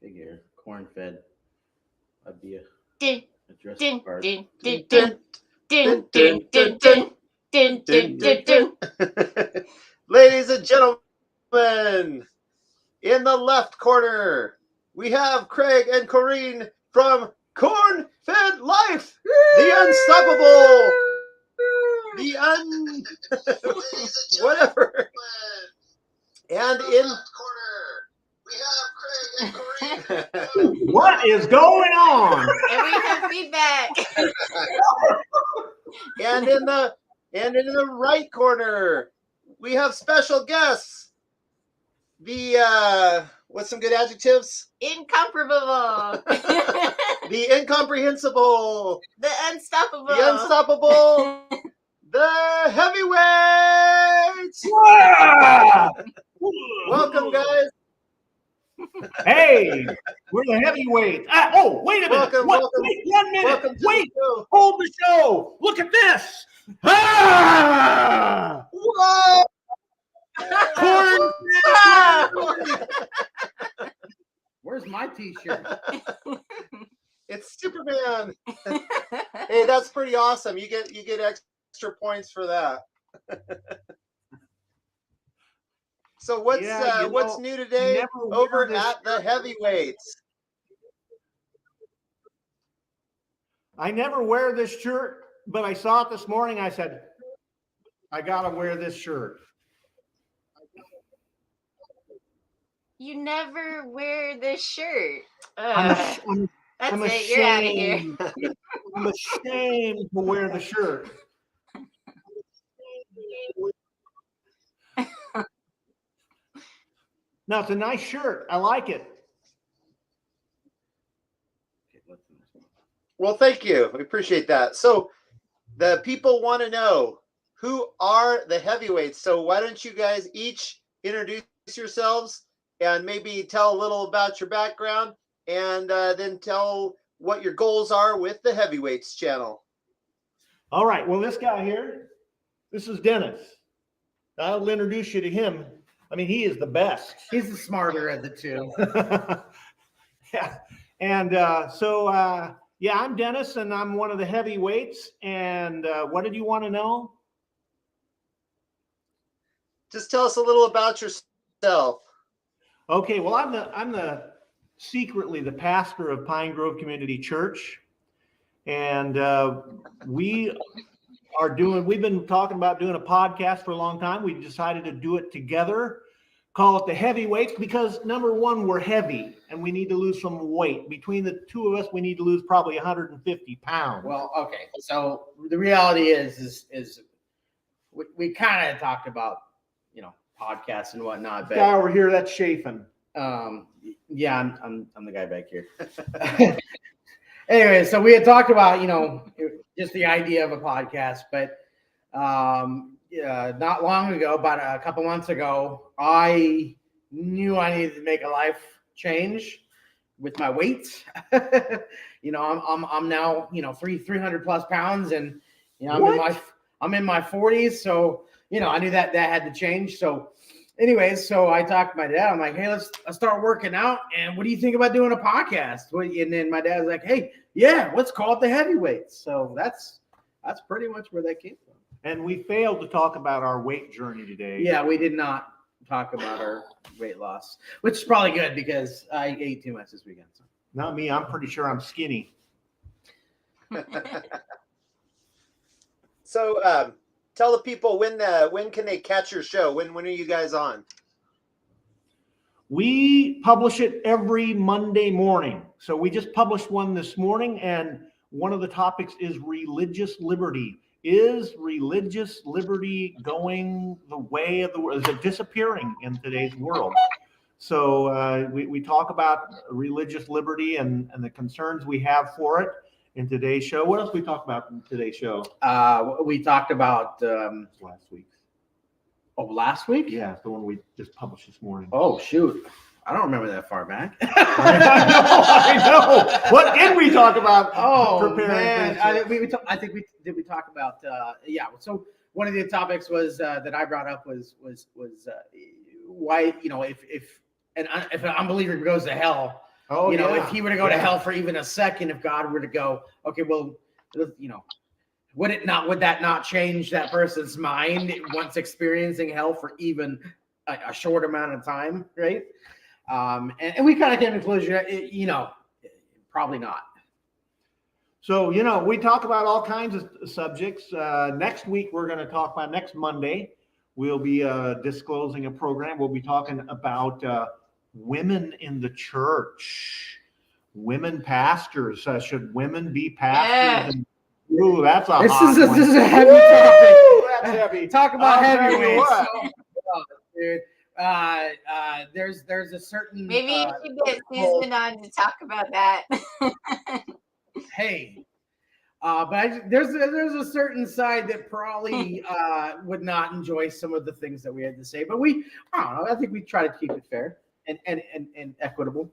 Figure corn-fed. I'd be a Dun, dress dun, part. dun, dun, dun, dun, dun, dun, dun, dun, dun, dun, dun. Ladies and gentlemen, in the left corner, we have Craig and Corrine from Corn Fed Life, the unstoppable, whatever. And in the left corner, we have Craig and Corrine. What is going on? And we have feedback. And in the right corner, we have special guests. The what's some good adjectives? Incomparable. The incomprehensible. The unstoppable. The unstoppable. The heavyweights. Welcome, guys. Hey, we're the heavyweights. Wait a minute. Welcome. Wait 1 minute. Welcome to Wait. the show. Hold the show. Look at this. Ah! Whoa! Corn. Where's my T-shirt? It's Superman. Hey, that's pretty awesome. You get extra points for that. So what's new today over at the heavyweights? I never wear this shirt, but I saw it this morning. I said, I gotta wear this shirt. You never wear this shirt. I'm That's I'm it. You're out of here. ashamed. I'm ashamed to wear the shirt. No, it's a nice shirt. I like it. Well, thank you. We appreciate that. So the people want to know, who are the heavyweights? So why don't you guys each introduce yourselves and maybe tell a little about your background, and then tell what your goals are with the heavyweights channel. All right. Well, this guy here, this is Dennis. I'll introduce you to him. I mean, he is the best. He's the smarter of the two. Yeah. And yeah, I'm Dennis, and I'm one of the heavyweights. And what did you want to know? Just tell us a little about yourself. Okay. Well, I'm secretly the pastor of Pine Grove Community Church, and we've been talking about doing a podcast for a long time. We decided to do it together, call it the heavyweights, because number one, we're heavy and we need to lose some weight. Between the two of us, we need to lose probably 150 pounds. Well, okay. So the reality is we kind of talked about, podcasts and whatnot. But guy over here, that's Shaphen. Yeah, I'm the guy back here. Anyway, so we had talked about, just the idea of a podcast, but not long ago, about a couple months ago, I knew I needed to make a life change with my weight. I'm now 300 plus pounds, and I'm in my 40s, so I knew that had to change. So anyways, so I talked to my dad. I'm like, hey, let's start working out. And what do you think about doing a podcast? And then my dad's like, hey, yeah, let's call it the heavyweights. So that's pretty much where that came from. And we failed to talk about our weight journey today. Yeah, we did not talk about our weight loss, which is probably good because I ate too much this weekend. So. Not me. I'm pretty sure I'm skinny. So tell the people when can they catch your show? When are you guys on? We publish it every Monday morning. So we just published one this morning, and one of the topics is religious liberty. Is religious liberty going the way of the world? Is it disappearing in today's world? So we talk about religious liberty and the concerns we have for it in today's show. What else we talk about in today's show? We talked about Last week. Oh, last week? Yeah, the one we just published this morning. Oh, shoot. I don't remember that far back. I know. What did we talk about? Oh, man. I think we talk about, yeah. So one of the topics was that I brought up was why, if an unbeliever goes to hell, Oh, you know, yeah. if he were to go to Yeah. hell for even a second, if God were to go, okay, well, you know, would that not change that person's mind once experiencing hell for even a short amount of time, right? And we kind of came to the conclusion, you know, probably not. So, you know, we talk about all kinds of subjects. Next week, we're going to talk about next Monday. We'll be disclosing a program. We'll be talking about women in the church, women pastors. Should women be pastors? Yeah. Ooh, that's a This hot one. is a heavy Woo! topic. That's heavy. Talk about I'll tell you heavyweights. what. Oh, dude. There's a certain Maybe you should get Susan on to talk about that. hey, but there's a certain side that probably would not enjoy some of the things that we had to say. But I don't know. I think we try to keep it fair and equitable.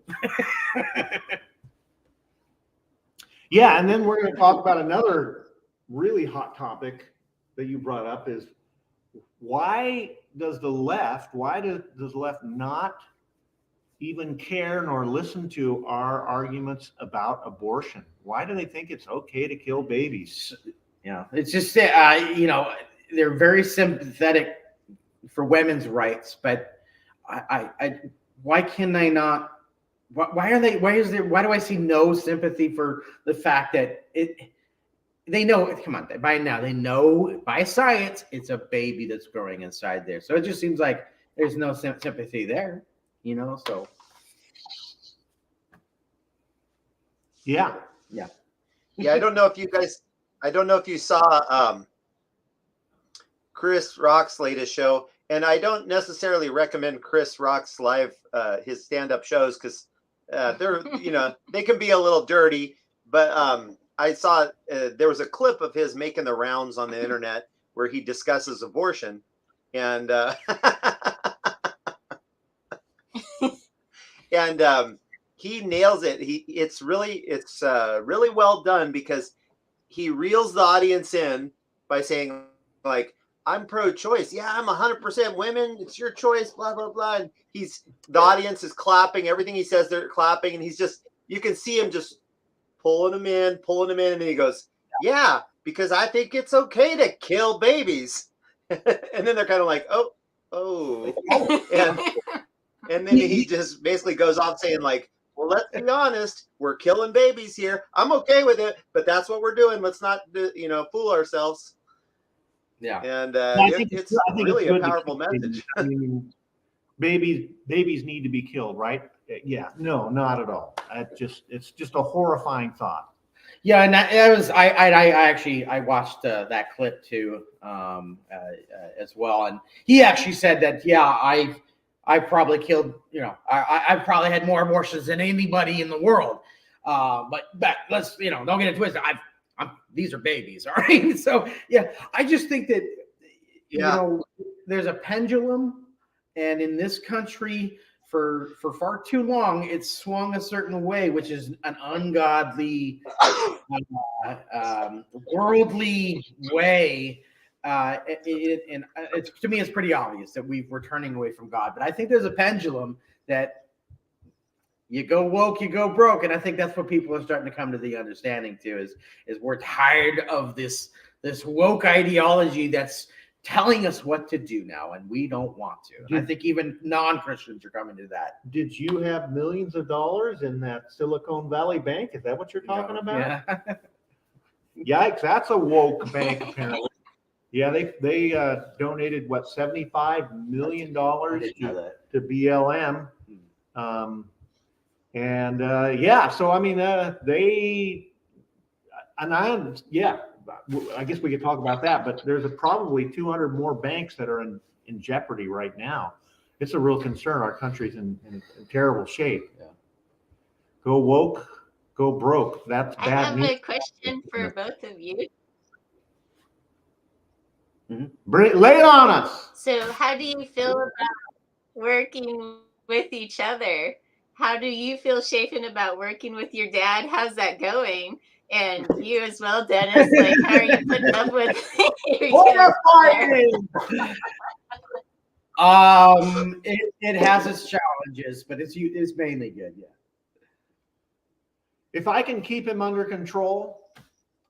Yeah, and then we're going to talk about another really hot topic that you brought up is why does the left not even care nor listen to our arguments about abortion? Why do they think it's okay to kill babies? Yeah, it's just you know, they're very sympathetic for women's rights, but why can they not? Why are they? Why do I see no sympathy for the fact that they know? Come on, by now they know by science it's a baby that's growing inside there. So it just seems like there's no sympathy there, you know. So yeah. I don't know if you saw Chris Rock's latest show, and I don't necessarily recommend Chris Rock's his stand-up shows because they're, you know, they can be a little dirty. But I saw there was a clip of his making the rounds on the internet where he discusses abortion, and and he nails it. It's really well done because he reels the audience in by saying, like, I'm pro-choice. Yeah, I'm 100% women. It's your choice, blah, blah, blah. And the audience is clapping. Everything he says, they're clapping. And you can see him just pulling them in. And then he goes, yeah, because I think it's okay to kill babies. And then they're kind of like, oh. And then he just basically goes off saying, like, well, let's be honest. We're killing babies here. I'm okay with it, but that's what we're doing. Let's not, fool ourselves. yeah, And it's really good a powerful message. I mean, babies need to be killed, right? Yeah, no, not at all. It's just a horrifying thought. yeah, and that was I watched that clip too as well, and he actually said that I probably killed, you know, I probably had more abortions than anybody in the world, but let's, you know, don't get it twisted. These are babies, all right. So yeah, I just think that you know, there's a pendulum, and in this country for far too long it's swung a certain way, which is an ungodly, worldly way. And it's, to me, it's pretty obvious that we're turning away from God. But I think there's a pendulum that you go woke, you go broke, and I think that's what people are starting to come to the understanding too. Is we're tired of this woke ideology that's telling us what to do now, and we don't want to. And I think even non-Christians are coming to that. Did you have millions of dollars in that Silicon Valley bank? Is that what you're talking about? Yeah. Yikes, that's a woke bank apparently. Yeah, they donated what, $75 million to BLM. So I mean I guess we could talk about that, but there's probably 200 more banks that are in jeopardy right now. It's a real concern. Our country's in terrible shape. Yeah. Go woke, go broke. That's bad. I have a question for both of you. Lay it on us. So how do you feel about working with each other? How do you feel, Shaphen, about working with your dad? How's that going? And you as well, Dennis. Like, how are you putting up with it has its challenges, but it's mainly good. Yeah. If I can keep him under control,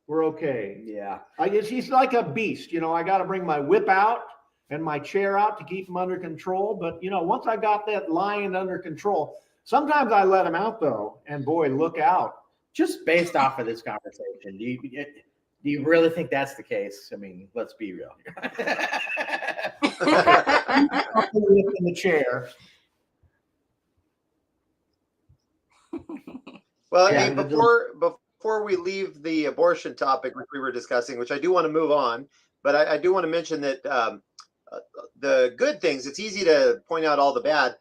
we're okay. Yeah. I guess he's like a beast. I got to bring my whip out and my chair out to keep him under control. But, once I got that lion under control, sometimes I let him out, though. And boy, look out. Just based off of this conversation, do you really think that's the case? I mean, let's be real. In the chair. Well, Yeah, hey, before we leave the abortion topic, which we were discussing, which I do want to move on, but I do want to mention that the good things, it's easy to point out all the bad,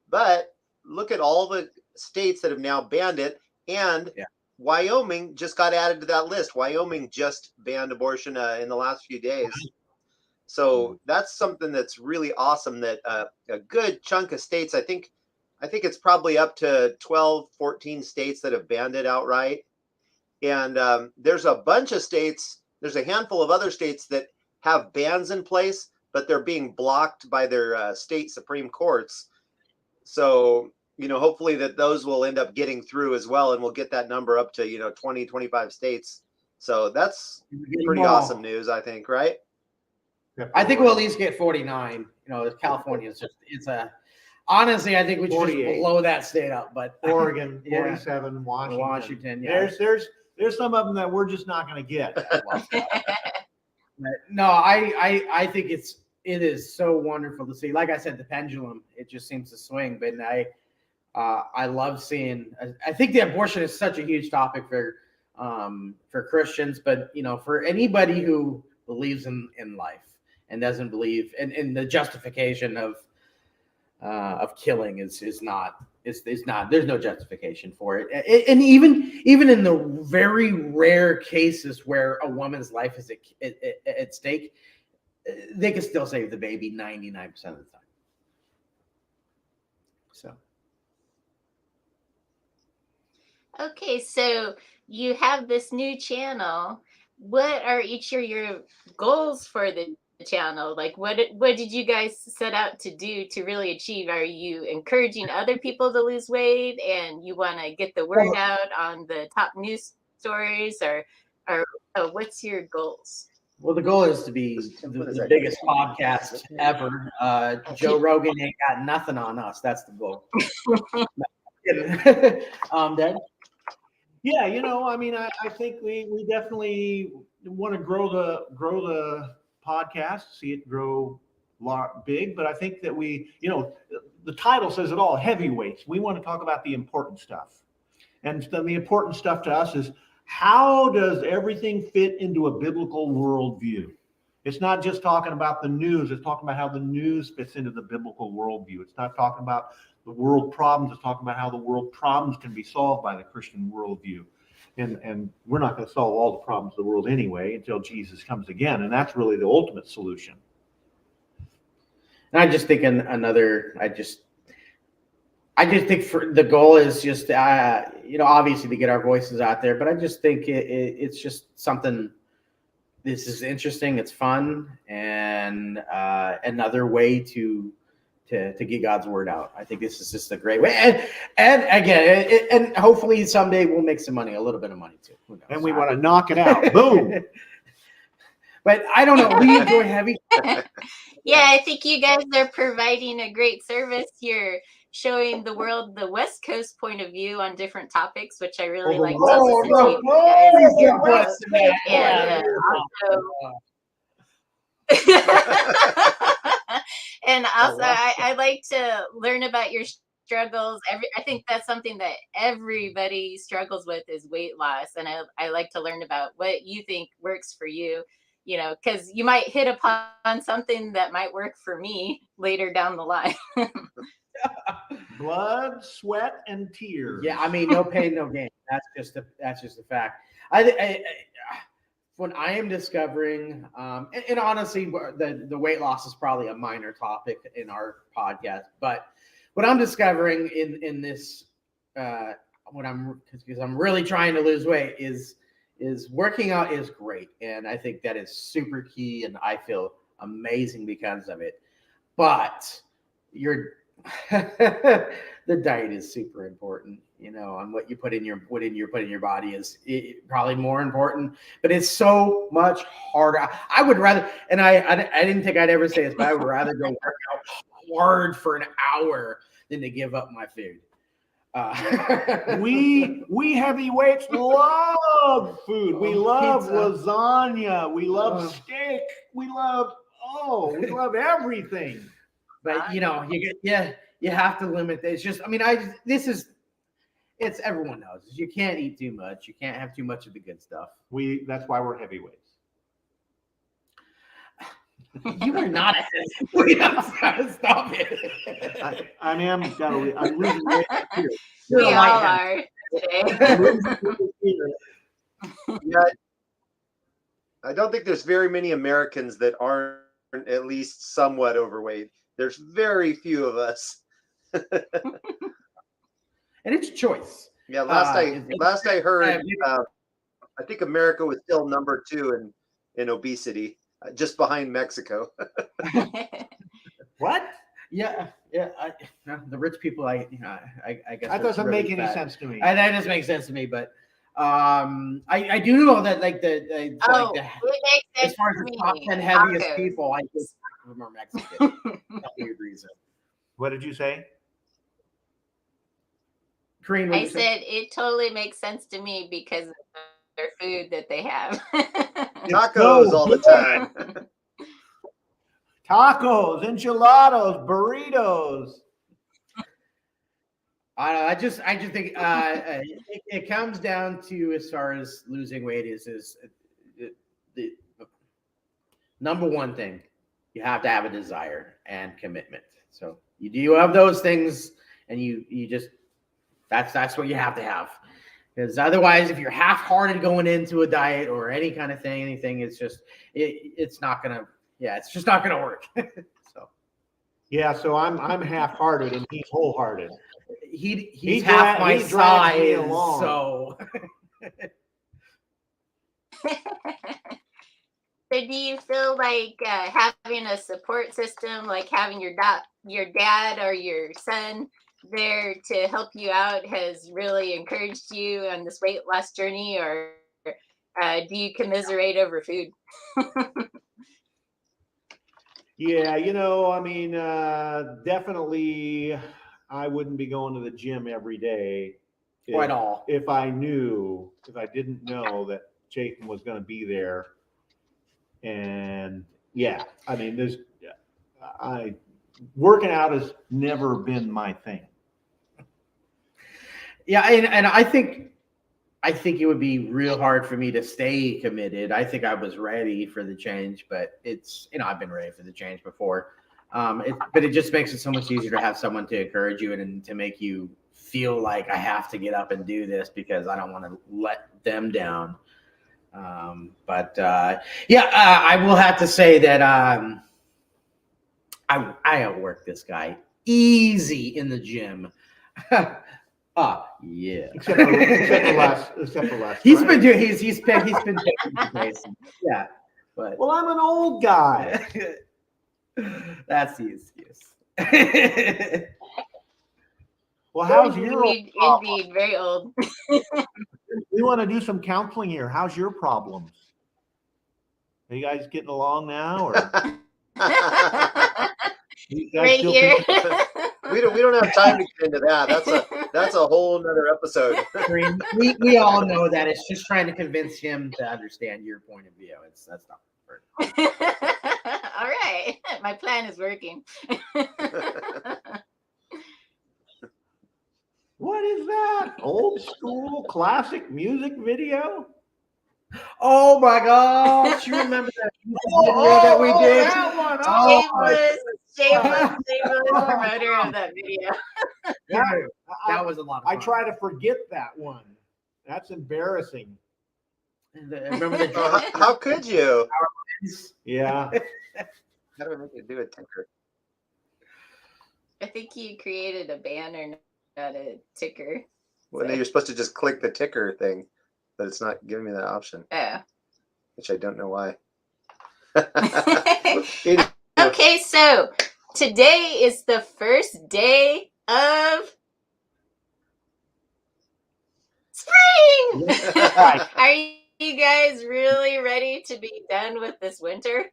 but look at all the states that have now banned it, and Wyoming just got added to that list. Wyoming just banned abortion in the last few days. So that's something that's really awesome, that a good chunk of states, I think it's probably up to 12, 14 states that have banned it outright. And there's a bunch of states, there's a handful of other states that have bans in place, but they're being blocked by their state Supreme Courts. So, hopefully that those will end up getting through as well, and we'll get that number up to, 20, 25 states. So that's pretty awesome news, I think, right? I think we'll at least get 49. California is honestly, I think we should just blow that state up. But Oregon, 47, Washington. Yeah. There's some of them that we're just not going to get. No, I think it is so wonderful to see. Like I said, the pendulum, it just seems to swing. But I love seeing. I think the abortion is such a huge topic for Christians, but for anybody who believes in life and doesn't believe in the justification of killing is not. There's no justification for it. And even in the very rare cases where a woman's life is at stake, they can still save the baby 99% of the time. So. Okay, so you have this new channel. What are each of your goals for the channel? Like, what did you guys set out to do to really achieve? Are you encouraging other people to lose weight, and you want to get the word out on the top news stories, or what's your goals? Well, the goal is to be the biggest podcast ever. Joe Rogan ain't got nothing on us. That's the goal. Dad? Yeah, I think we definitely want to grow the podcast, see it grow big, but I think that the title says it all, heavyweights. We want to talk about the important stuff. And then the important stuff to us is, how does everything fit into a biblical worldview? It's not just talking about the news. It's talking about how the news fits into the biblical worldview. It's not talking about the world problems. It's talking about how the world problems can be solved by the Christian worldview. And we're not going to solve all the problems of the world anyway until Jesus comes again. And that's really the ultimate solution. And I just think I just think for the goal is just, obviously to get our voices out there, but I just think it's just something. This is interesting. It's fun, and another way to get God's word out. I think this is just a great way. And again, and hopefully someday we'll make some money, a little bit of money too. And we want to knock it out. Boom. But I don't know. We enjoy heavy. Yeah, I think you guys are providing a great service. You're showing the world the West Coast point of view on different topics, which I really like to listen to you guys. And and also I like to learn about your struggles. I think that's something that everybody struggles with, is weight loss, and I like to learn about what you think works for you, because you might hit upon something that might work for me later down the line. Blood, sweat, and tears. Yeah, I mean, no pain, no gain. That's just a fact. When I am discovering, and honestly, the weight loss is probably a minor topic in our podcast, but what I'm discovering in this, because I'm really trying to lose weight, is working out is great, and I think that is super key, and I feel amazing because of it. But The diet is super important, you know, and what you put in your body is probably more important, but it's so much harder. I would rather, and I didn't think I'd ever say this, but I would rather go work out hard for an hour than to give up my food. We heavyweights love food. We love pizza. lasagna. We love steak. We love everything. But you know, you have to limit. It's just, I mean, it's everyone knows you can't eat too much. You can't have too much of the good stuff. That's why we're heavyweights. You are not a heavyweight. Stop it. I am. I'm losing weight here. We all are today. Yeah, I don't think there's very many Americans that aren't at least somewhat overweight. There's very few of us. And it's choice. Yeah, last I heard, I think America was still number 2 in obesity, just behind Mexico. What? Yeah. The rich people, I guess That doesn't really make any fat. sense to me. That doesn't make sense to me, but I do know that like it makes sense as far as to the me. top 10 heaviest Tacos. people, I think half of them are Mexican. That's a weird reason. What did you say? Korean, what I did you say? said it totally makes sense to me because of their food that they have. Tacos all the time. Tacos, enchiladas, burritos. I don't know. I just think it comes down to, as far as losing weight, is the number one thing. You have to have a desire and commitment. So you have those things, and you just that's what you have to have. Because otherwise, if you're half-hearted going into a diet or any kind of thing, it's just it's not gonna it's just not gonna work. So Yeah, so I'm half-hearted and he's wholehearted. He's half my size, so. So do you feel like having a support system, like having your dad or your son there to help you out, has really encouraged you on this weight loss journey, or do you commiserate over food? Yeah, I mean, definitely I wouldn't be going to the gym every day At all. if I didn't know that Shaphen was going to be there. And yeah, I mean, working out has never been my thing. Yeah, and I think it would be real hard for me to stay committed. I think I was ready for the change, but it's, I've been ready for the change before. But it just makes it so much easier to have someone to encourage you and to make you feel like I have to get up and do this because I don't want to let them down. I will have to say that I outworked this guy easy in the gym. Yeah. Except for last. He's been taking the place. Yeah, but well, I'm an old guy. That's the excuse. Well, how's your indeed very old? We want to do some counseling here. How's your problems? Are you guys getting along now, or Right here. we don't have time to get into that. That's a whole nother episode. we all know that it's just trying to convince him to understand your point of view. That's not all right. My plan is working. what is that? Old school classic music video? Oh my gosh! You remember that video that we did? That one. Shameless promoter of that video. That was a lot of fun. I try to forget that one. That's embarrassing. Remember the how could you? Yeah. How do I make it do a ticker? I think you created a banner, not a ticker. Well, no, you're supposed to just click the ticker thing, but it's not giving me that option. Oh. Which I don't know why. Okay, so Today is the first day of spring. Are you guys really ready to be done with this winter?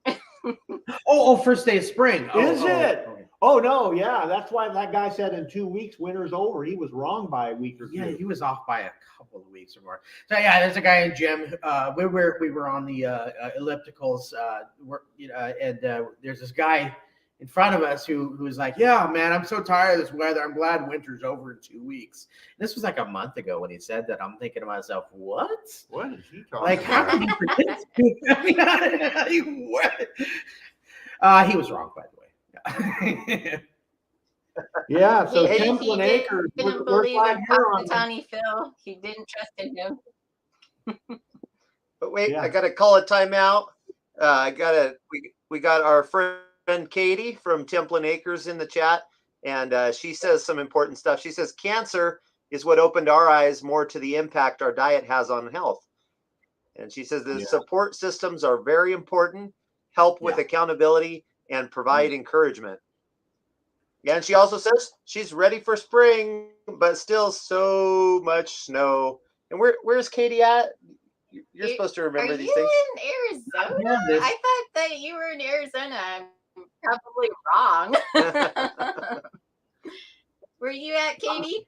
First day of spring. Is it? Okay. Oh no, yeah. That's why that guy said in 2 weeks winter's over. He was wrong by a week or two. Yeah, he was off by a couple of weeks or more. So yeah, there's a guy in gym. We were on the ellipticals. And there's this guy in front of us who's like, "Yeah, man, I'm so tired of this weather. I'm glad winter's over in 2 weeks." And this was like a month ago when he said that. I'm thinking to myself, what? What is he talking Like, how about? can you predict? I mean, what? He was wrong, by the way. Yeah, so Maybe Temple he and Acres. didn't We're believe glad in you're on. Tawny Phil. He didn't trust in him. But wait, Yeah. I gotta call a timeout. We got our friend Katie from Temple and Acres in the chat, and she says some important stuff. She says cancer is what opened our eyes more to the impact our diet has on health. And she says the support systems are very important, help with accountability, and provide encouragement. Yeah, and she also says she's ready for spring, but still so much snow. And where's Katie at? You're supposed to remember these things. Are you in Arizona? I thought that you were in Arizona. I'm probably wrong. Where you at, Katie?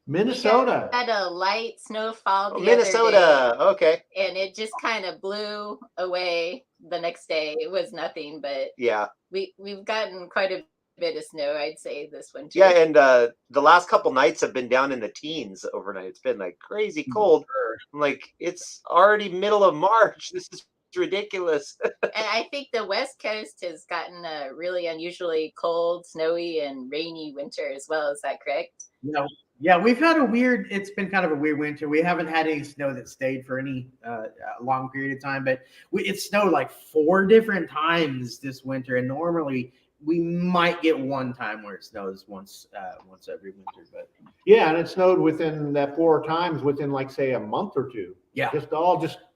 Minnesota. We had a light snowfall the Minnesota. other day, Okay. and it just kind of blew away the next day. It was nothing, but Yeah. We've gotten quite a bit of snow, I'd say, this winter. Yeah, and the last couple nights have been down in the teens overnight. It's been like crazy cold. I'm like, it's already middle of March. This is ridiculous. And I think the West Coast has gotten a really unusually cold, snowy, and rainy winter as well. Is that correct? No. Yeah, we've had it's been kind of a weird winter. We haven't had any snow that stayed for any long period of time, but it snowed like 4 different times this winter. And normally we might get one time where it snows once every winter. But yeah, and it snowed within that 4 times within like say a month or two. Yeah.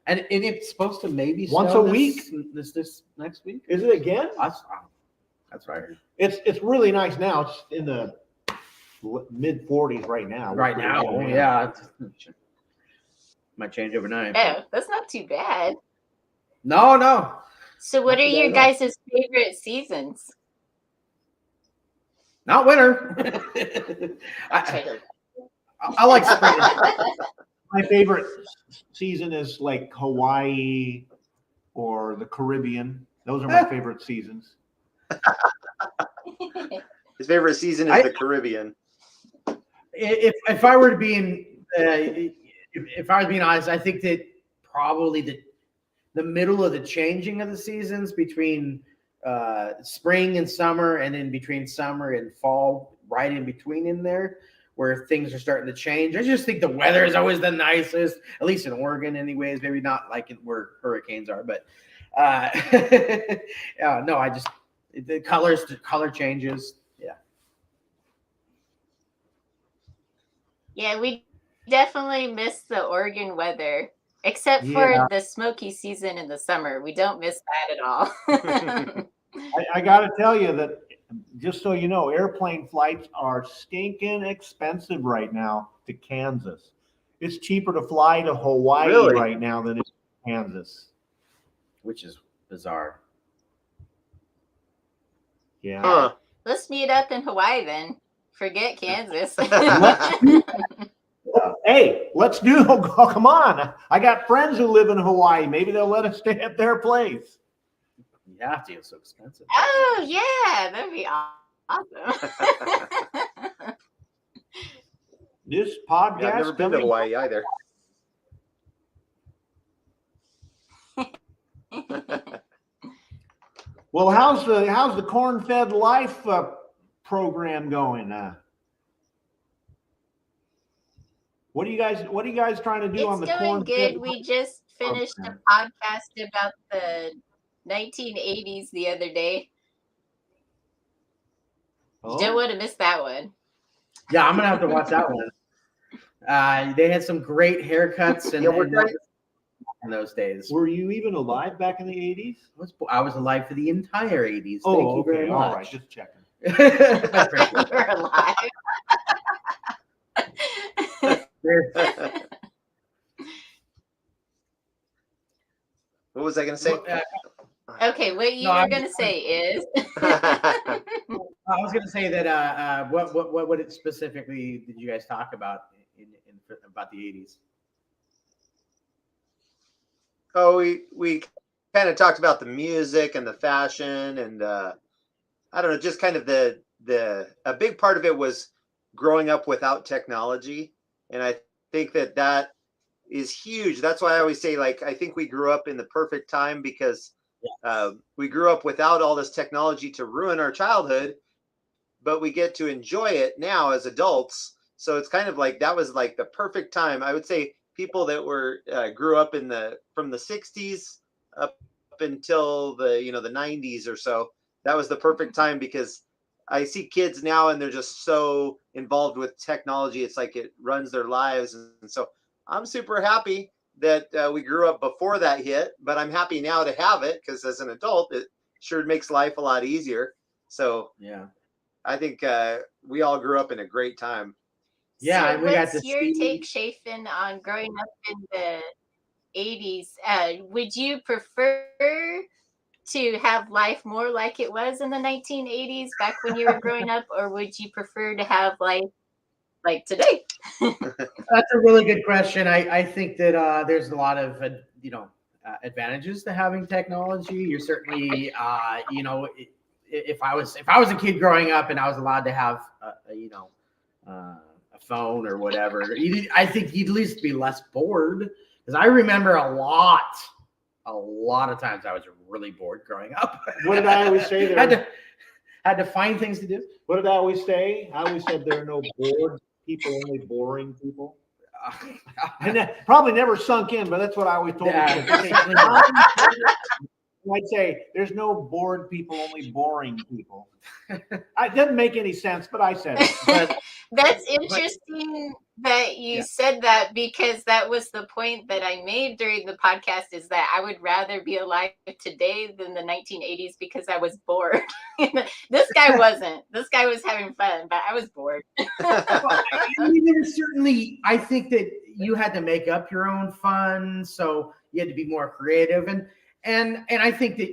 And it's supposed to maybe once snow a week. This next week. Is it again? That's what I heard. It's really nice now. It's in the mid 40s right now. Right now, yeah. Might change overnight. Oh, that's not too bad. No. So what are your guys' favorite seasons? Not winter. I like spring. My favorite season is like Hawaii or the Caribbean. Those are my favorite seasons. His favorite season is the Caribbean. If I were to be if I was being honest, I think that probably the middle of the changing of the seasons between spring and summer, and then between summer and fall, right in between in there, where things are starting to change. I just think the weather is always the nicest, at least in Oregon, anyways. Maybe not like where hurricanes are, but no, the color changes. Yeah, we definitely miss the Oregon weather, except for the smoky season in the summer. We don't miss that at all. I got to tell you that, just so you know, airplane flights are stinking expensive right now to Kansas. It's cheaper to fly to Hawaii right now than it is to Kansas. Which is bizarre. Yeah. Huh. Let's meet up in Hawaii then. Forget Kansas. Hey, let's do. Oh, come on! I got friends who live in Hawaii. Maybe they'll let us stay at their place. You have to. It's so expensive. Oh yeah, that'd be awesome. This podcast. I've never been to Hawaii either. Well, how's the corn-fed life program going? What are you guys trying to do on the corn? It's doing good. We just finished a podcast about the 1980s the other day. You don't want to miss that one. Yeah, I'm gonna have to watch that one. They had some great haircuts, and in those days. Were you even alive back in the 80s? I was alive for the entire 80s. Oh, Thank you okay. very much. All right, just checking. You're alive. What was I going to say? Okay, what you were going to say is. I was going to say that what specifically did you guys talk about about the 80s? Oh, we kind of talked about the music and the fashion, and I don't know, just kind of a big part of it was growing up without technology, and I think that is huge. That's why I always say, like, I think we grew up in the perfect time because we grew up without all this technology to ruin our childhood, but we get to enjoy it now as adults. So it's kind of like that was like the perfect time. I would say people that were grew up from the 60s up until the the 90s or so, that was the perfect time because I see kids now and they're just so involved with technology. It's like it runs their lives. And so I'm super happy that we grew up before that hit, but I'm happy now to have it because as an adult, it sure makes life a lot easier. So yeah, I think we all grew up in a great time. Yeah, So and we got to what's your see. take, Shaphen, on growing up in the 80s? Would you prefer to have life more like it was in the 1980s back when you were growing up, or would you prefer to have life like today? That's a really good question. I think that there's a lot of advantages to having technology. You're certainly if I was a kid growing up and I was allowed to have a phone or whatever, I think you'd at least be less bored. Because I remember a lot of times I was really bored growing up. What did I always say there? had to find things to do. What did I always say? I always said there are no bored people, only boring people. And that probably never sunk in, but that's what I always told people. I'd say there's no bored people, only boring people. It doesn't make any sense, but I said it. But, That's interesting that you said that, because that was the point that I made during the podcast, is that I would rather be alive today than the 1980s because I was bored. This guy wasn't. This guy was having fun, but I was bored. Certainly, I think that you had to make up your own fun, so you had to be more creative, and I think that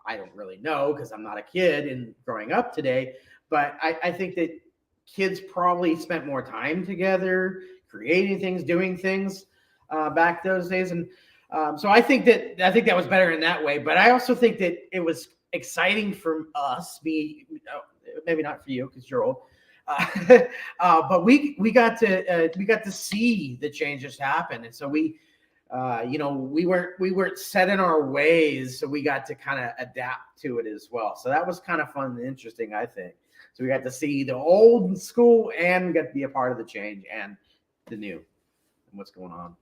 I don't really know because I'm not a kid and growing up today, but I think that kids probably spent more time together, creating things, doing things back those days, and so I think that was better in that way. But I also think that it was exciting for us, maybe not for you because you're old, but we got to see the changes happen, and so we weren't set in our ways, so we got to kind of adapt to it as well. So that was kind of fun and interesting, I think. So we got to see the old school, and we got to be a part of the change and the new and what's going on.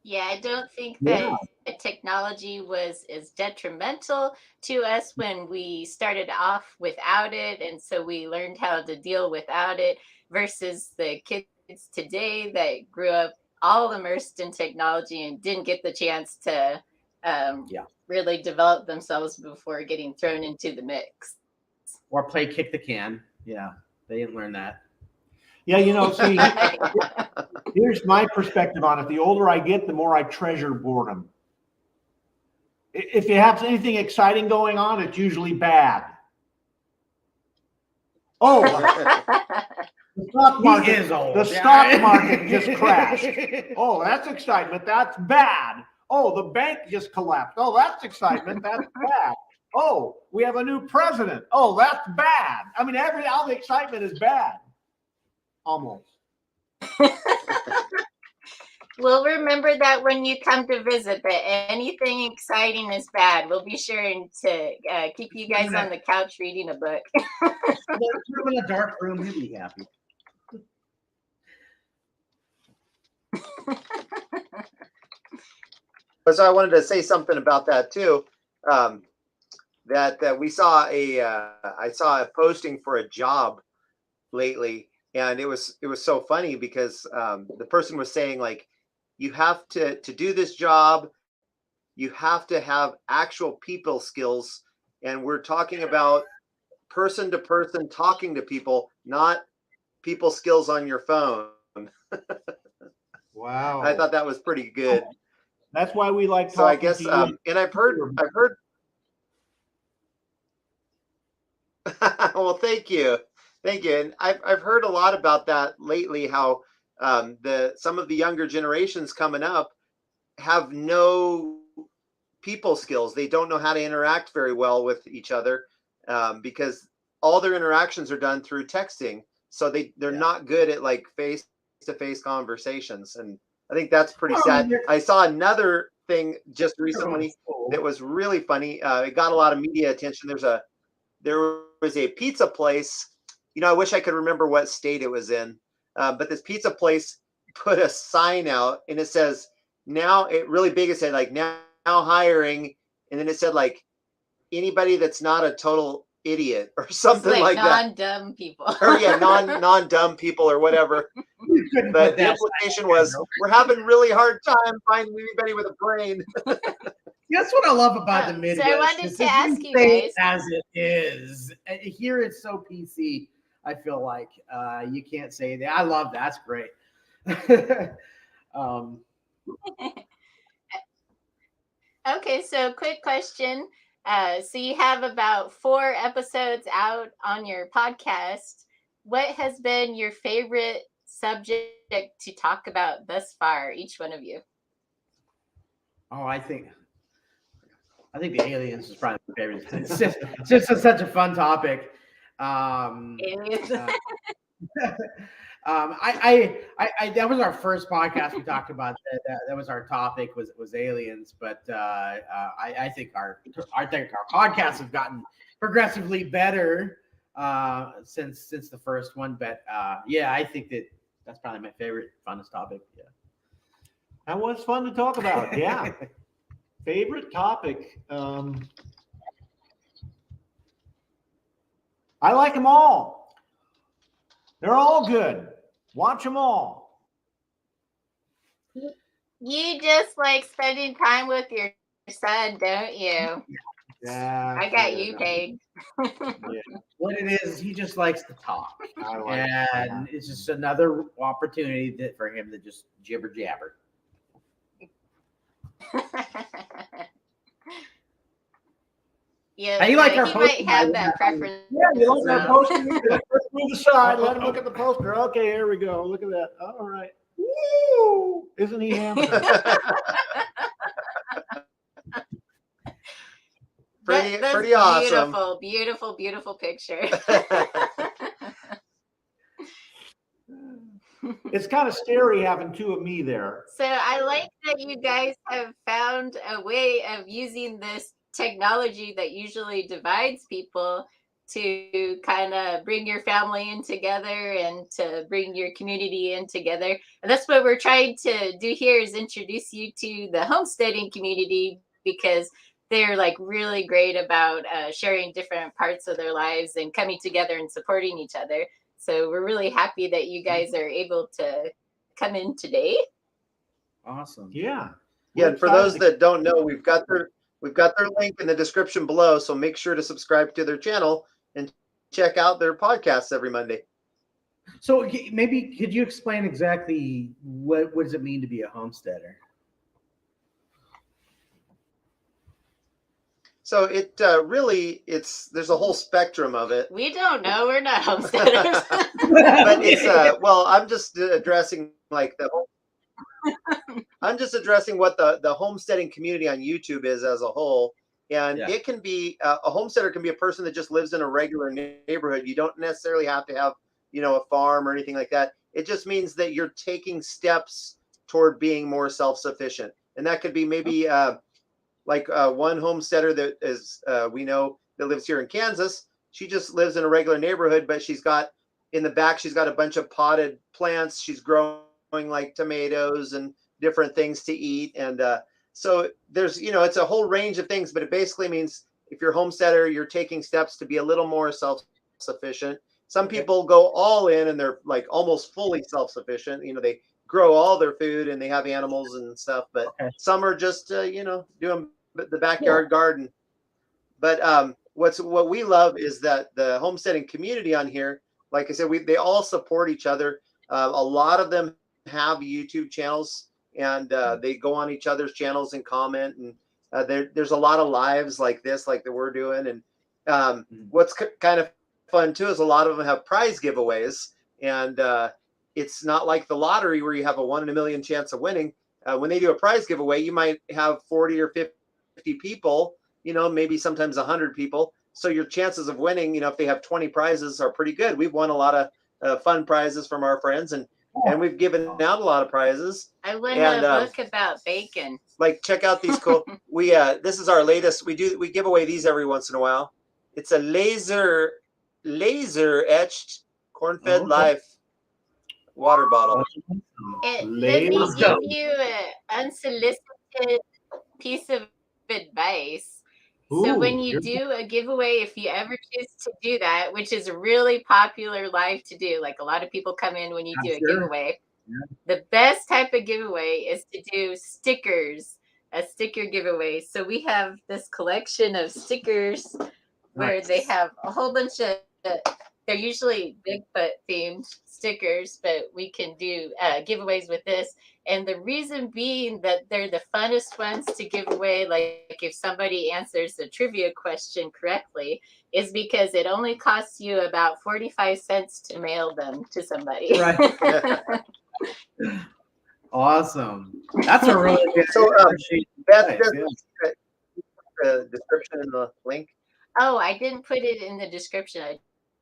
Yeah, I don't think that technology was as detrimental to us when we started off without it, and so we learned how to deal without it, versus the kids today that grew up all immersed in technology and didn't get the chance to really develop themselves before getting thrown into the mix. Or play kick the can. Yeah, they didn't learn that. Yeah, see, here's my perspective on it. The older I get, the more I treasure boredom. If you have anything exciting going on, it's usually bad. Oh, the stock market is old. The stock market just crashed. Oh, that's excitement. That's bad. Oh, the bank just collapsed. Oh, that's excitement. That's bad. Oh, we have a new president. Oh, that's bad. I mean, all the excitement is bad. Almost. We'll remember that when you come to visit, that anything exciting is bad. We'll be sure to keep you guys on the couch reading a book. Put him in a dark room, he'll be happy. So I wanted to say something about that too. That we saw I saw a posting for a job lately, and it was so funny because the person was saying, like, you have to do this job, you have to have actual people skills. And we're talking about person to person talking to people, not people skills on your phone. Wow. I thought that was pretty good. That's why we like So I talking guess, to you. and I've heard, well, thank you. And I've heard a lot about that lately, how some of the younger generations coming up have no people skills. They don't know how to interact very well with each other, because all their interactions are done through texting. So they're not good at like face to face conversations. And I think that's pretty sad. I saw another thing just recently that was really funny. It got a lot of media attention. There was a pizza place. I wish I could remember what state it was in, but this pizza place put a sign out, and it says, now, it really big. It said like, now hiring, and then it said like, anybody that's not a total idiot or something like that. Non-dumb people. Or non-dumb people or whatever. But the implication was, we're having really hard time finding anybody with a brain. That's what I love about the Midwest. So I wanted to ask you guys, as it is. Here it's so PC. I feel like you can't say that. I love that. That's great. Okay, so quick question. So you have about 4 episodes out on your podcast. What has been your favorite subject to talk about thus far, each one of you? Oh, I think the aliens is probably my favorite. It's just such a fun topic. Aliens. That was our first podcast we talked about. That was our topic was aliens. But I think our podcasts have gotten progressively better since the first one. But I think that's probably my favorite, funnest topic. Yeah, that was fun to talk about. Yeah. Favorite topic. I like them all. They're all good. Watch them all. You just like spending time with your son, don't you? Yeah. I got you paid. Yeah. What it is, he just likes to talk. And it's just another opportunity for him to just jibber jabber. Yeah, How you like our he poster? might have that preference. Yeah, you like our poster? Let's move aside. Let him look at the poster. Okay, here we go. Look at that. All right. Woo! Isn't he handsome? That's pretty awesome. Beautiful picture. It's kind of scary having 2 of me there. So I like that you guys have found a way of using this technology that usually divides people to kind of bring your family in together and to bring your community in together. And that's what we're trying to do here, is introduce you to the homesteading community, because they're like really great about sharing different parts of their lives and coming together and supporting each other. So we're really happy that you guys are able to come in today. Awesome. Yeah. Yeah, and for those that don't know, we've got their link in the description below, so make sure to subscribe to their channel and check out their podcasts every Monday. So maybe could you explain exactly what does it mean to be a homesteader? So it there's a whole spectrum of it. We don't know. We're not homesteaders. But it's I'm just addressing like I'm just addressing what the homesteading community on YouTube is as a whole. And it can be a homesteader can be a person that just lives in a regular neighborhood. You don't necessarily have to have, a farm or anything like that. It just means that you're taking steps toward being more self-sufficient. And that could be maybe one homesteader that is we know that lives here in Kansas. She just lives in a regular neighborhood, but she's got in the back, she's got a bunch of potted plants. She's growing like tomatoes and different things to eat. And so there's, it's a whole range of things, but it basically means if you're a homesteader, you're taking steps to be a little more self-sufficient. Some people go all in and they're like almost fully self-sufficient. grow all their food and they have animals and stuff, but Okay. some are just doing the backyard garden. But what we love is that the homesteading community on here, like I said, they all support each other. A lot of them have YouTube channels, and they go on each other's channels and comment, and there's a lot of lives like this, like that we're doing. And what's kind of fun too is a lot of them have prize giveaways, and it's not like the lottery where you have a 1 in a million chance of winning. When they do a prize giveaway, you might have 40 or 50 people, maybe sometimes 100 people. So your chances of winning, if they have 20 prizes, are pretty good. We've won a lot of fun prizes from our friends, and we've given out a lot of prizes. I won a book about bacon. Like, check out these cool. This is our latest. We give away these every once in a while. It's a laser etched corn-fed life water bottle. Let me give you an unsolicited piece of advice. So when you do a giveaway, if you ever choose to do that, which is a really popular live to do, like a lot of people come in when you do a giveaway. The best type of giveaway is to do stickers, a sticker giveaway. So we have this collection of stickers where they have a whole bunch of, they're usually Bigfoot themed stickers, but we can do giveaways with this. And the reason being that they're the funnest ones to give away, like if somebody answers the trivia question correctly, is because it only costs you about 45 cents to mail them to somebody. Right. Awesome. That's a really good. So, Beth, the description in the link. Oh, I didn't put it in the description. I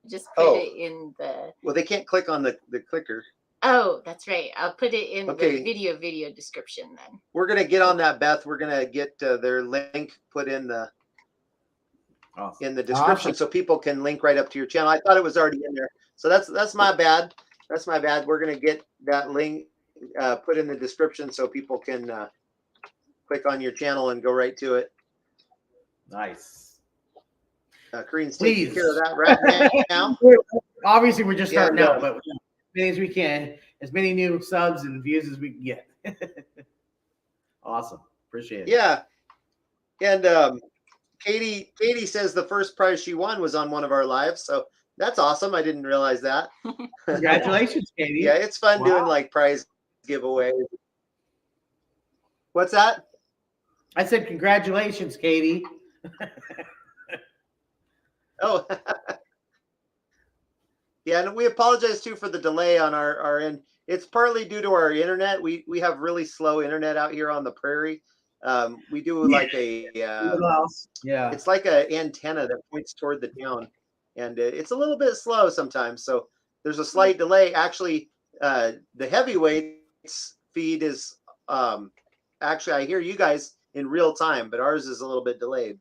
just put it in the. Well, they can't click on the clicker. Oh, that's right. I'll put it in the video description then. We're gonna get on that, Beth. We're gonna get their link put in the description so people can link right up to your channel. I thought it was already in there, so that's my bad. That's my bad. We're gonna get that link put in the description so people can click on your channel and go right to it. Nice. Corinne's taking care of that right now. Obviously, we're just starting out, but as many as we can, as many new subs and views as we can get. Awesome. Appreciate it. Yeah. And Katie says the first prize she won was on one of our lives. So that's awesome. I didn't realize that. Congratulations, Katie. Yeah, it's fun doing like prize giveaways. What's that? I said congratulations, Katie. Oh, yeah, and we apologize too for the delay on our end. It's partly due to our internet. We have really slow internet out here on the prairie. We do like it's like an antenna that points toward the town, and it's a little bit slow sometimes. So there's a slight delay. Actually, the heavyweights feed is actually, I hear you guys in real time, but ours is a little bit delayed.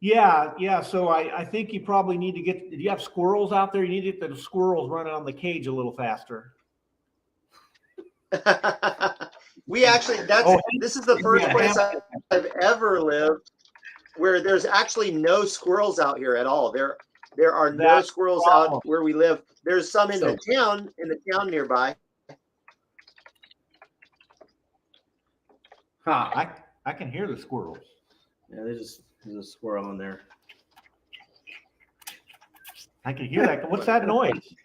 Yeah. So I think you probably need to get. Do you have squirrels out there? You need to get the squirrels running on the cage a little faster. We actually, this is the first place I've ever lived where there's actually no squirrels out here at all. There are no squirrels out where we live. There's some in the town nearby. Huh? I can hear the squirrels. Yeah, there's a squirrel in there. I can hear that. What's that noise?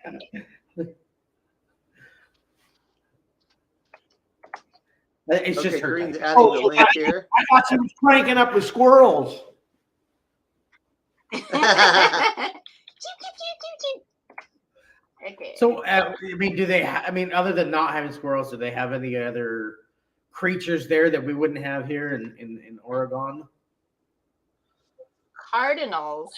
It's just her. Green's adding the link here. I thought she was cranking up the squirrels. Okay. So, I mean, do they? I mean, other than not having squirrels, do they have any other creatures there that we wouldn't have here in Oregon? Cardinals.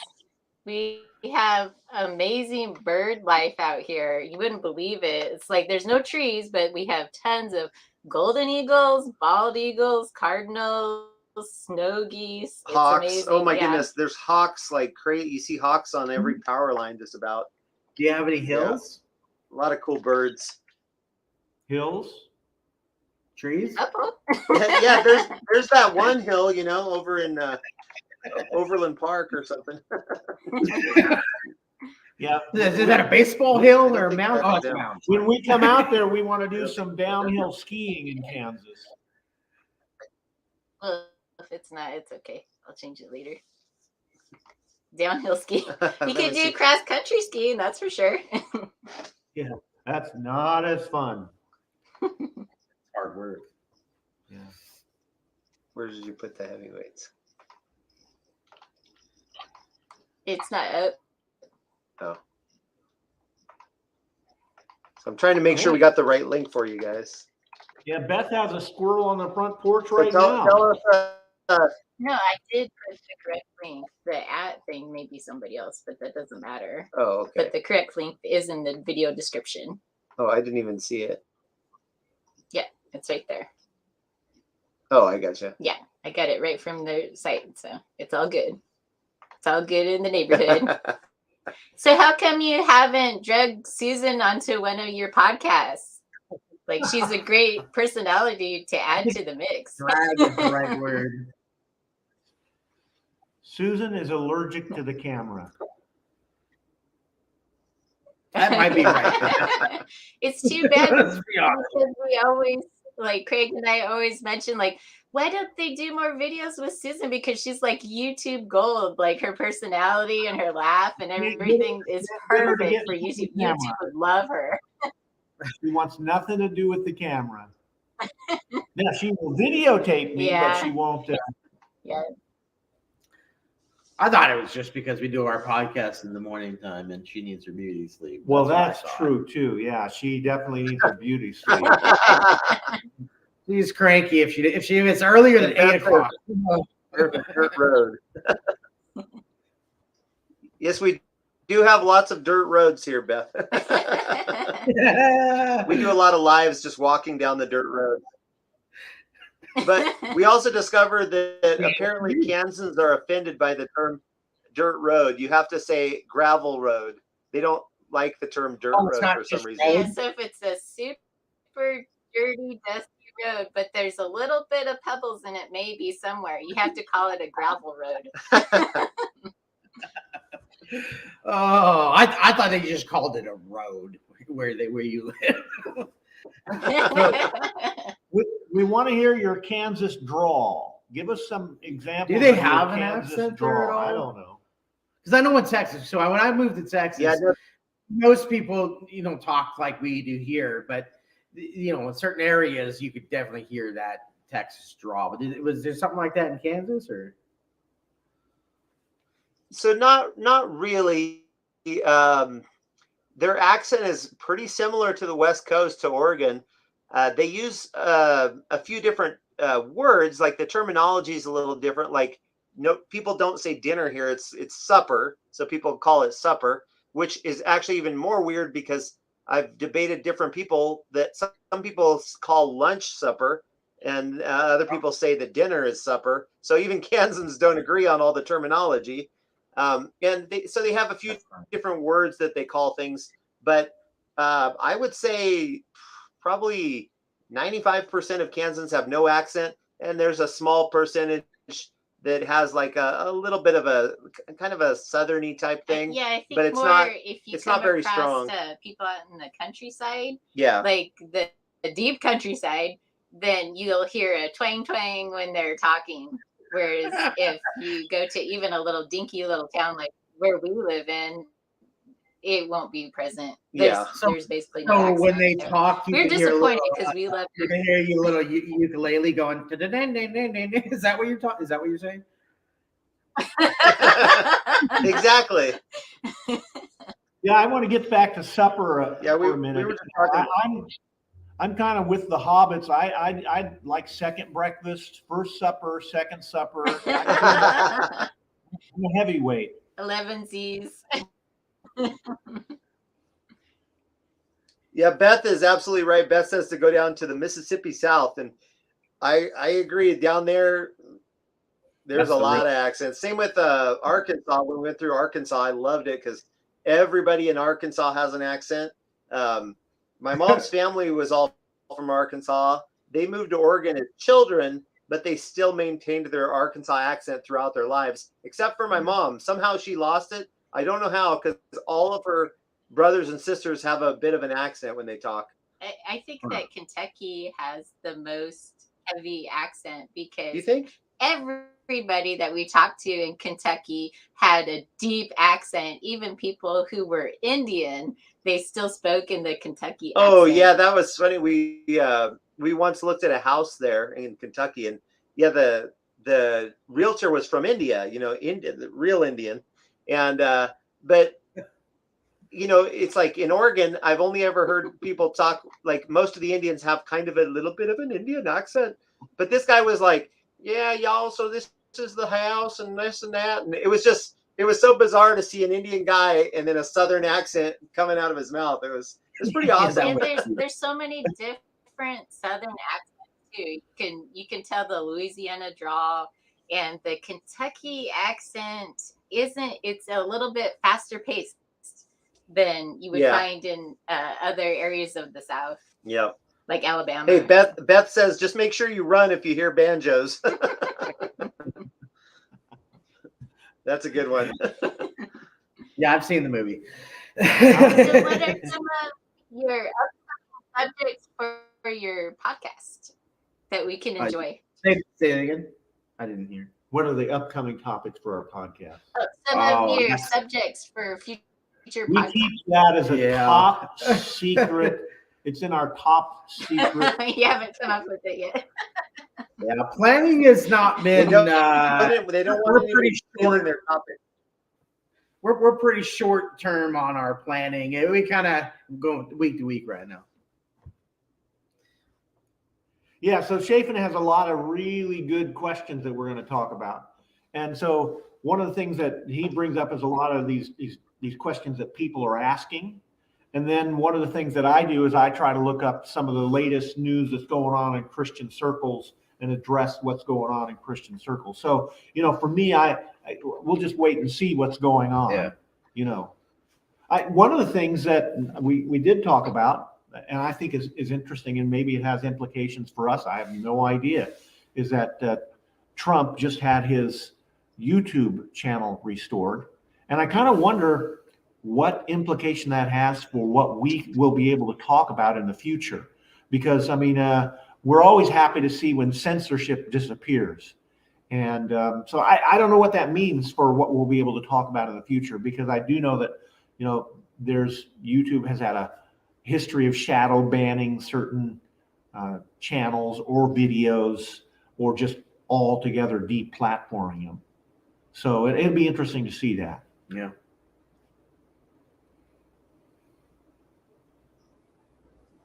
We have amazing bird life out here. You wouldn't believe it. It's like there's no trees, but we have tons of golden eagles, bald eagles, cardinals, snow geese. Hawks. Oh my goodness. There's hawks like crazy. You see hawks on every power line just about. Do you have any hills? Yeah. A lot of cool birds. Hills? Trees? Yeah, there's that one hill, over in Overland Park or something. Yeah. Is that a baseball hill or a think mountain? that's Oh, it's a them. mountain. When we come out there, we want to do some downhill skiing in Kansas. Well, if it's not, it's okay. I'll change it later. Downhill skiing. You Let me could do see. cross country skiing, that's for sure. Yeah, that's not as fun. Hard work. Yeah. Where did you put the heavyweights? It's not up. Oh. So I'm trying to make sure we got the right link for you guys. Yeah, Beth has a squirrel on the front porch So right now. tell us, No, I did put the correct link. The at thing may be somebody else, but that doesn't matter. oh, okay. But the correct link is in the video description. Oh, I didn't even see it. Yeah, it's right there. Oh, I gotcha. Yeah, I got it right from the site, so it's all good. It's all good in the neighborhood. So how come you haven't drugged Susan onto one of your podcasts? Like, she's a great personality to add to the mix. Drag is the right word. Susan is allergic to the camera. That might be right. It's too bad Let's be honest. because we always, like, Craig and I always mention, like, why don't they do more videos with Susan? Because she's like YouTube gold. Like, her personality and her laugh and everything is perfect for YouTube. YouTube would love her. She wants nothing to do with the camera. Yeah, she will videotape me, but she won't. Yeah. I thought it was just because we do our podcast in the morning time and she needs her beauty sleep. Well, what I that's thought. true too. Yeah, she definitely needs her beauty sleep. She's cranky if it's earlier than 8 o'clock. Dirt road. Yes, we do have lots of dirt roads here, Beth. We do a lot of lives just walking down the dirt road. But we also discovered that apparently Kansans are offended by the term dirt road. You have to say gravel road. They don't like the term dirt road for some reason. Yeah, so if it's a super dirty, dusty road, but there's a little bit of pebbles in it, maybe somewhere, you have to call it a gravel road. Oh, I thought they just called it a road where you live. We want to hear your Kansas drawl. Give us some examples. Do they of your have an Kansas accent there at drawl. all? I don't know. Because I know in Texas. So when I moved to Texas, most people talk like we do here, but in certain areas you could definitely hear that Texas drawl. But was there something like that in Kansas or? So not really. Their accent is pretty similar to the West Coast, to Oregon. They use a few different words, like the terminology is a little different. Like, no, people don't say dinner here; it's supper, so people call it supper, which is actually even more weird because I've debated different people that some people call lunch supper, and other people say that dinner is supper. So even Kansans don't agree on all the terminology. And they have a few different words that they call things, but I would say probably 95% of Kansans have no accent, and there's a small percentage that has like a little bit of a kind of a southerny type thing. Yeah, I think but it's more not. If you it's come not very across strong. People out in the countryside, Yeah, like the deep countryside, then you'll hear a twang twang when they're talking. Whereas if you go to even a little dinky little town like where we live in, it won't be present. There's basically no accent. When they talk, we're disappointed because we love. You can hear you little ukulele going. Is that what you're talking? Is that what you're saying? exactly. Yeah, I want to get back to supper for a minute. We were just talking. I'm kind of with the hobbits. I like second breakfast, first supper, second supper. I'm a heavyweight. 11 Z's. Yeah, Beth is absolutely right. Beth says to go down to the Mississippi South, and I agree. Down there, there's a lot of accents. Same with Arkansas. When we went through Arkansas, I loved it because everybody in Arkansas has an accent. My mom's family was all from Arkansas. They moved to Oregon as children, but they still maintained their Arkansas accent throughout their lives, except for my mom. Somehow she lost it. I don't know how, because all of her brothers and sisters have a bit of an accent when they talk. I think that Kentucky has the most heavy accent You because think? everybody that we talked to in Kentucky had a deep accent. Even people who were Indian, they still spoke in the Kentucky Oh accent. yeah, that was funny. We once looked at a house there in Kentucky, and yeah, the realtor was from India, India, the real Indian, and but it's like in Oregon, I've only ever heard people talk like most of the Indians have kind of a little bit of an Indian accent, but this guy was like, yeah, y'all, so this is the house and this and that, and it was so bizarre to see an Indian guy and then a Southern accent coming out of his mouth. It was pretty awesome. And there's so many different Southern accents too. You can tell the Louisiana drawl, and the Kentucky accent it's a little bit faster paced than you would find in other areas of the South. Yep. Like Alabama. Hey, Beth says, just make sure you run if you hear banjos. That's a good one. Yeah, I've seen the movie. So what are some of your upcoming subjects for your podcast that we can enjoy? Say it again. I didn't hear. What are the upcoming topics for our podcast? Some of your subjects for future we podcasts. keep that as a top secret. It's in our top secret. You haven't come up with it yet. Yeah, planning has not been. They don't want anybody stealing their topic. We're pretty short term on our planning. We kind of go week to week right now. Yeah, so Shaphen has a lot of really good questions that we're going to talk about. And so one of the things that he brings up is a lot of these questions that people are asking. And then one of the things that I do is I try to look up some of the latest news that's going on in Christian circles and address what's going on in Christian circles. So, for me, we'll just wait and see what's going on. Yeah. One of the things that we did talk about, and I think is interesting, and maybe it has implications for us, I have no idea, is that Trump just had his YouTube channel restored. And I kind of wonder what implication that has for what we will be able to talk about in the future. Because, we're always happy to see when censorship disappears. And so I don't know what that means for what we'll be able to talk about in the future, because I do know that, YouTube has had a history of shadow banning certain channels or videos, or just altogether deplatforming them. So it'd be interesting to see that. Yeah.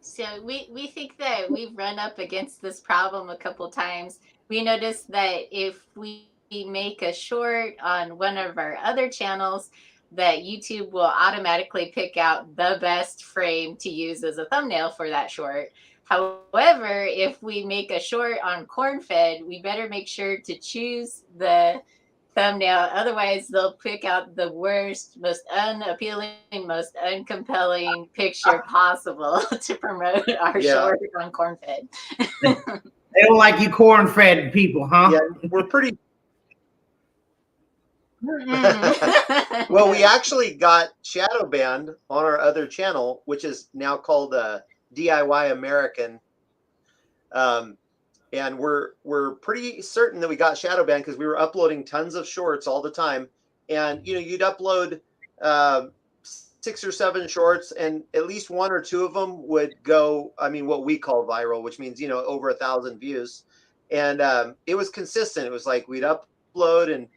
So we think that we've run up against this problem a couple times. We noticed that if we make a short on one of our other channels, that YouTube will automatically pick out the best frame to use as a thumbnail for that short. However, if we make a short on corn-fed, we better make sure to choose the thumbnail. Otherwise, they'll pick out the worst, most unappealing, most uncompelling picture possible to promote our short on corn-fed. They don't like you corn-fed people, huh? Yeah, we're pretty. Well, we actually got shadow banned on our other channel, which is now called DIY American. And we're pretty certain that we got shadow banned because we were uploading tons of shorts all the time. And you'd upload 6 or 7 shorts, and at least 1 or 2 of them would go, what we call viral, which means over 1,000 views. And it was consistent. It was like we'd upload and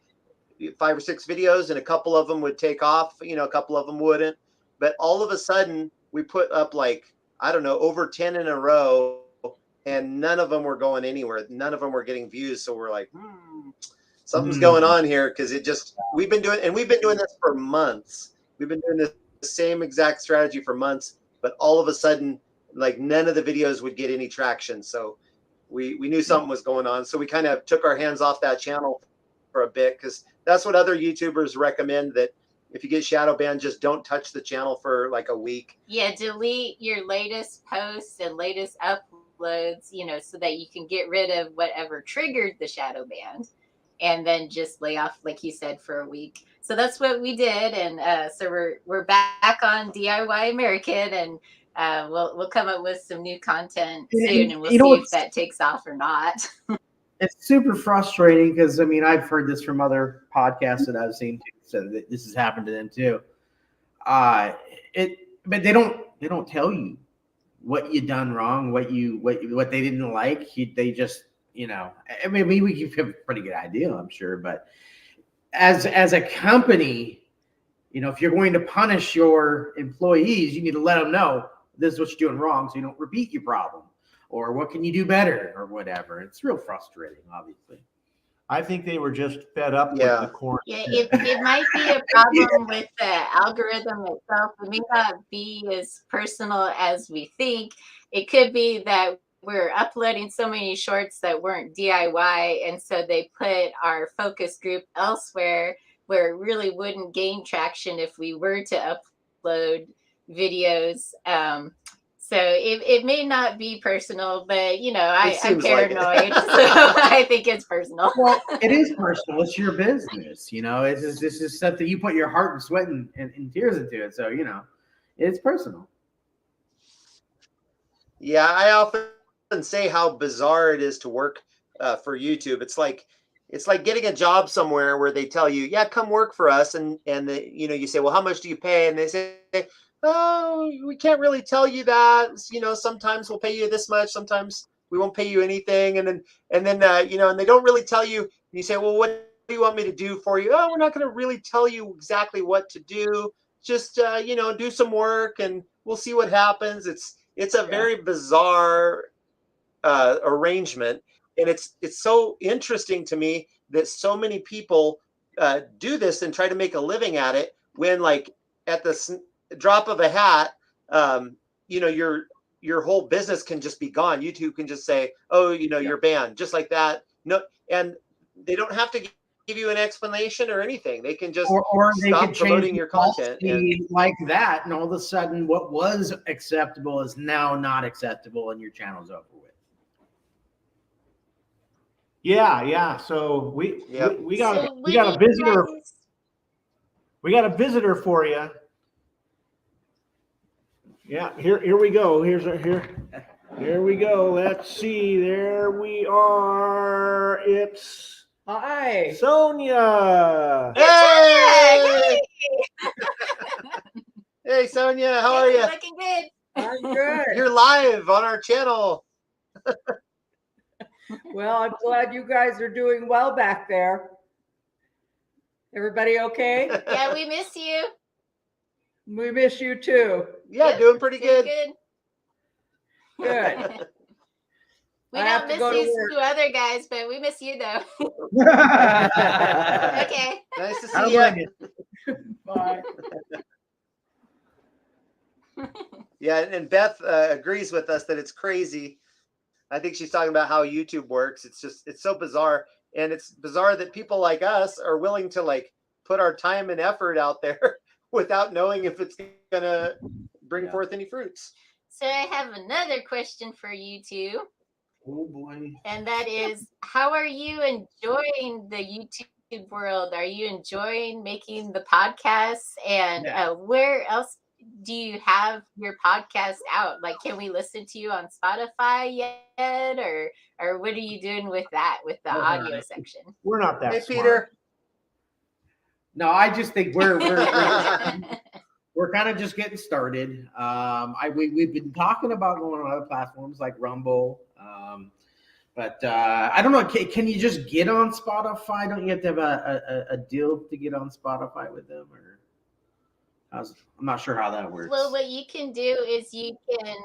5 or 6 videos, and a couple of them would take off, a couple of them wouldn't. But all of a sudden we put up over 10 in a row, and none of them were going anywhere. None of them were getting views. So we're like, something's going on here, because we've been doing this for months. We've been doing this same exact strategy for months, but all of a sudden, none of the videos would get any traction. So we knew something was going on. So we kind of took our hands off that channel for a bit, because that's what other YouTubers recommend, that if you get shadow banned, just don't touch the channel for a week. Yeah, delete your latest posts and latest uploads, so that you can get rid of whatever triggered the shadow ban. and then just lay off, like you said, for a week. So that's what we did, and so we're back on DIY American, and we'll come up with some new content soon, and we'll see if that takes off or not. It's super frustrating because I mean I've heard this from other podcasts that I've seen too, so that this has happened to them too. But they don't tell you what you done wrong, what they didn't like. They just I mean we give a pretty good idea, I'm sure, but as a company, if you're going to punish your employees, you need to let them know this is what you're doing wrong, so you don't repeat your problem. Or what can you do better, or whatever. It's real frustrating, obviously. I think they were just fed up with the corn. Yeah, it might be a problem with the algorithm itself. It may not be as personal as we think. It could be that we're uploading so many shorts that weren't DIY, and so they put our focus group elsewhere where it really wouldn't gain traction if we were to upload videos. So it may not be personal, but I'm paranoid, so I think it's personal. Well, it is personal. It's your business. This is something you put your heart and sweat and tears into it. So it's personal. Yeah, I often say how bizarre it is to work for YouTube. It's like getting a job somewhere where they tell you, yeah, come work for us, and you say, well, how much do you pay? And they say, oh, we can't really tell you that. Sometimes we'll pay you this much, sometimes we won't pay you anything, and then and they don't really tell you. And you say, well, what do you want me to do for you? Oh, we're not going to really tell you exactly what to do. Just do some work, and we'll see what happens. It's a very bizarre arrangement, and it's so interesting to me that so many people do this and try to make a living at it, when like at the drop of a hat, your whole business can just be gone. YouTube can just say, oh, you're banned, just like that. No, and they don't have to give you an explanation or anything. They can just or they stop can promoting your content like that, and all of a sudden what was acceptable is now not acceptable, and your channel's over with. Yeah. So we got a visitor. We got a visitor for you. Yeah, here we go. Here we go. Let's see. There we are. It's Sonia. Hey! Hey, Sonia, how are you? Looking good. I'm good. You're live on our channel. Well, I'm glad you guys are doing well back there. Everybody okay? Yeah, we miss you. We miss you too. Yeah, Yep, doing pretty good. Good. We I don't have to miss go to these work. two other guys, but we miss you though. Okay. Nice to I don't see blame you. you. Bye. Yeah, and Beth agrees with us that it's crazy. I think she's talking about how YouTube works. It's so bizarre, and it's bizarre that people like us are willing to like put our time and effort out there without knowing if it's gonna bring forth any fruits. So I have another question for you two. Oh boy. And that is, how are you enjoying the YouTube world? Are you enjoying making the podcasts? And where else do you have your podcast out? Like, can we listen to you on Spotify yet? Or what are you doing with that, with the audio section? We're not that smart. Peter. No, I just think we're kind of just getting started. We've been talking about going on other platforms like Rumble. But I don't know. Can you just get on Spotify? Don't you have to have a deal to get on Spotify with them? Or I'm not sure how that works. Well, what you can do is you can.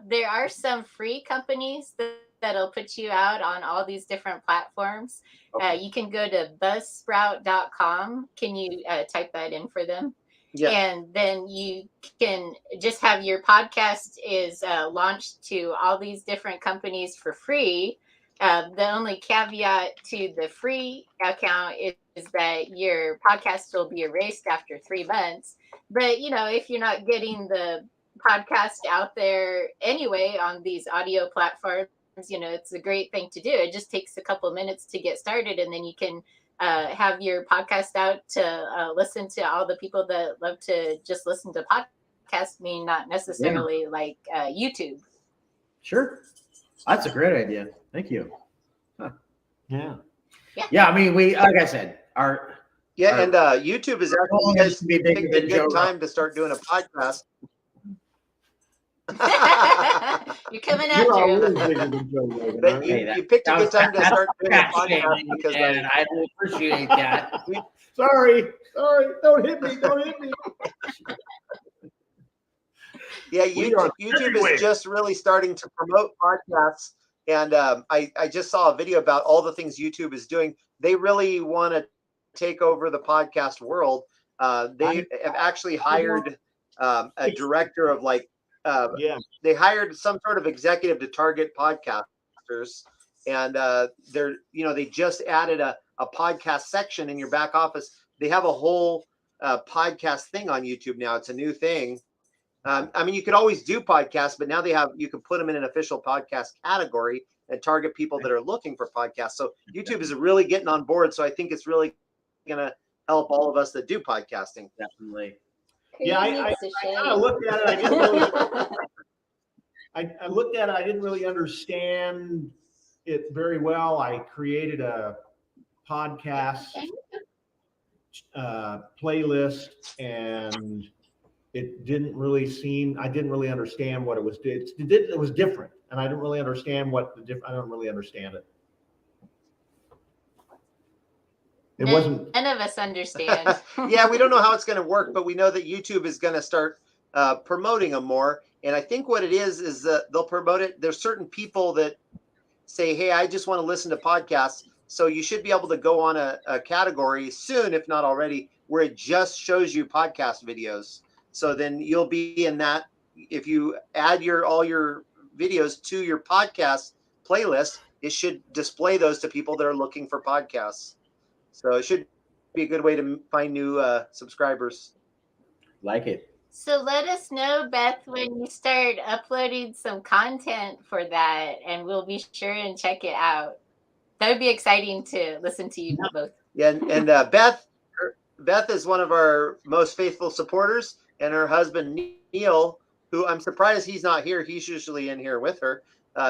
There are some free companies that'll put you out on all these different platforms. Okay. You can go to buzzsprout.com. Can you type that in for them? Yeah. And then you can just have your podcast is launched to all these different companies for free. The only caveat to the free account is that your podcast will be erased after 3 months. But, if you're not getting the podcast out there anyway on these audio platforms, it's a great thing to do. It just takes a couple minutes to get started, and then you can have your podcast out to listen to all the people that love to just listen to podcasts, not necessarily like YouTube. Sure. That's a great idea. Thank you. Huh. Yeah. Yeah. I mean, like I said, and YouTube is actually, you guys be bigger picked a than Joe good time to start doing a podcast. You're coming You're after always him. bigger than Joe Rogan, But aren't you, you? you picked a good time to start doing a fat podcast shaming, because and I appreciate that. Sorry. Don't hit me. Yeah, We are YouTube everywhere. is just really starting to promote podcasts. And I just saw a video about all the things YouTube is doing. They really want to take over the podcast world. They have actually hired a director of they hired some sort of executive to target podcasters. And they just added a podcast section in your back office. They have a whole podcast thing on YouTube now. It's a new thing. I mean, you could always do podcasts, but now you can put them in an official podcast category and target people that are looking for podcasts. So YouTube is really getting on board. So I think it's really going to help all of us that do podcasting. Definitely. Yeah, I kind of looked at it. I didn't really. I looked at it. I didn't really understand it very well. I created a podcast playlist, and it didn't really seem. I didn't really understand what it was. It was different, and I didn't really understand I don't really understand it. It wasn't. None of us understand. Yeah, we don't know how it's going to work, but we know that YouTube is going to start promoting them more. And I think what it is that they'll promote it. There's certain people that say, hey, I just want to listen to podcasts. So you should be able to go on a category soon, if not already, where it just shows you podcast videos. So then you'll be in that. If you add all your videos to your podcast playlist, it should display those to people that are looking for podcasts. So it should be a good way to find new subscribers. Like it. So let us know, Beth, when you start uploading some content for that, and we'll be sure and check it out. That would be exciting to listen to you both. Yeah, and Beth is one of our most faithful supporters, and her husband Neil, who I'm surprised he's not here. He's usually in here with her.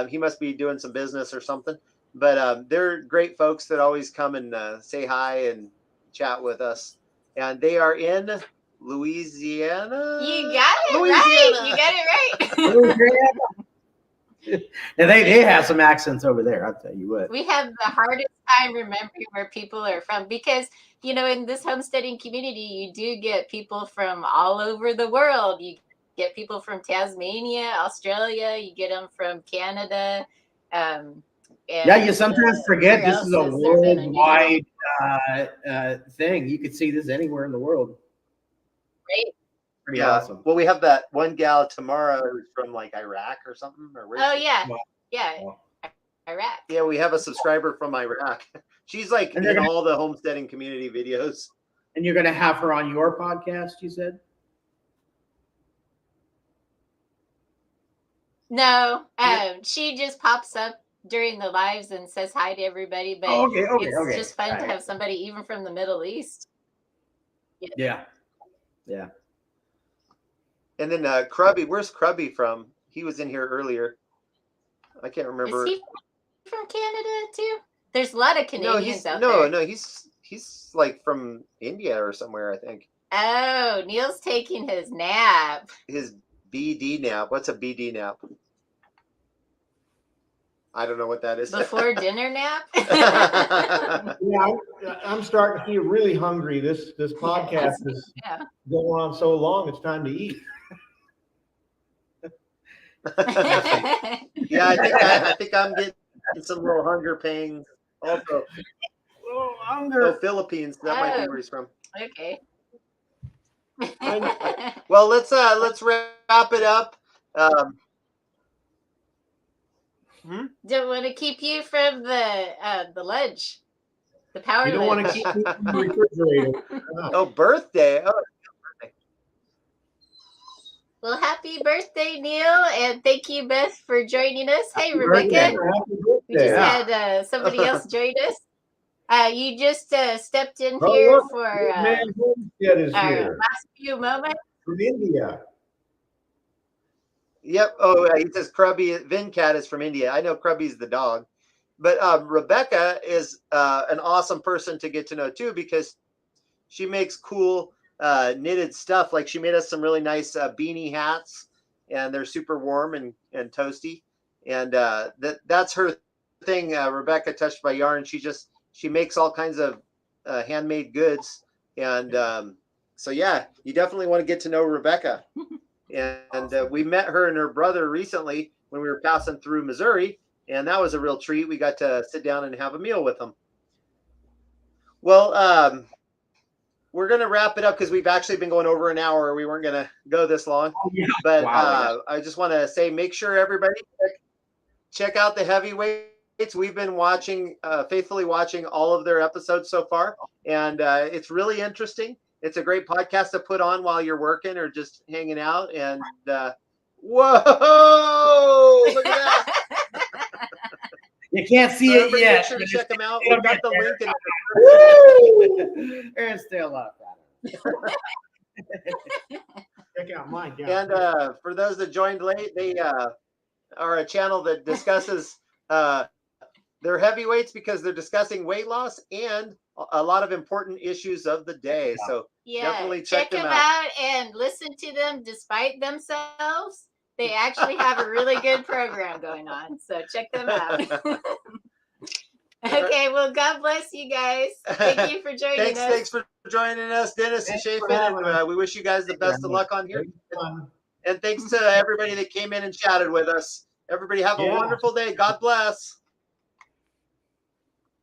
He must be doing some business or something. But they're great folks that always come and say hi and chat with us. And they are in Louisiana. You got it right. You got it right. And they have some accents over there, I'll tell you what. We have the hardest time remembering where people are from because, in this homesteading community, you do get people from all over the world. You get people from Tasmania, Australia. You get them from Canada. You sometimes forget this is a worldwide thing. You could see this anywhere in the world. Right. Pretty awesome. Well, we have that one gal tomorrow who's from like Iraq or something. Iraq. Yeah, we have a subscriber from Iraq. She's like in all the homesteading community videos. And you're going to have her on your podcast, you said? No, she just pops up during the lives and says hi to everybody. But it's just fun to have somebody even from the Middle East. Yeah. And then Krubby, where's Krubby from? He was in here earlier. I can't remember. Is he from Canada too? There's a lot of Canadians out there. No, he's like from India or somewhere, I think. Oh, Neil's taking his nap. His BD nap. What's a BD nap? I don't know what that is. Before dinner nap? Yeah, I'm starting to feel really hungry. This podcast is going on so long, it's time to eat. Yeah, I think I'm getting some little hunger pains also. Oh, hunger. Oh, Philippines. That might be where he's from. Okay. Well, let's wrap it up. Don't want to keep you from the lunch, the power. You don't want to keep me from the refrigerator. Oh, birthday! Oh, Well, happy birthday, Neil, and thank you, Beth, for joining us. Hey, Happy Rebecca, birthday. we just Yeah. had somebody else join us. You just stepped in Oh, here look, for man Homestead is our here last few moments. from India. Yep. Oh, he says Krubby Vincat is from India. I know Krubby's the dog, but Rebecca is an awesome person to get to know too, because she makes cool knitted stuff. Like she made us some really nice beanie hats, and they're super warm and toasty. And that's her thing. Rebecca, Touched by Yarn. She makes all kinds of handmade goods, and so yeah, you definitely want to get to know Rebecca. And we met her and her brother recently when we were passing through Missouri, and that was a real treat. We got to sit down and have a meal with them. Well, we're going to wrap it up because we've actually been going over an hour. We weren't going to go this long. Oh, yeah. But Wow. I just want to say, make sure everybody check out the heavyweights. We've been watching, faithfully watching all of their episodes so far, and it's really interesting. It's a great podcast to put on while you're working or just hanging out. And whoa, look at that. You can't see So it everybody yet. make sure to check them out. We've got the link in Woo! There's still a lot better. Check out mine. Yeah. And for those that joined late, they are a channel that discusses their heavyweights because they're discussing weight loss and a lot of important issues of the day. So Yeah, definitely check them out and listen to them despite themselves. They actually have a really good program going on. So check them out. Okay, well, God bless you guys. Thank you for joining us. Thanks for joining us, Dennis and Thanks for Shaphen, having us. and we wish you guys the best of luck on here. Fun. And thanks to everybody that came in and chatted with us. Everybody have a Yeah. wonderful day. God bless.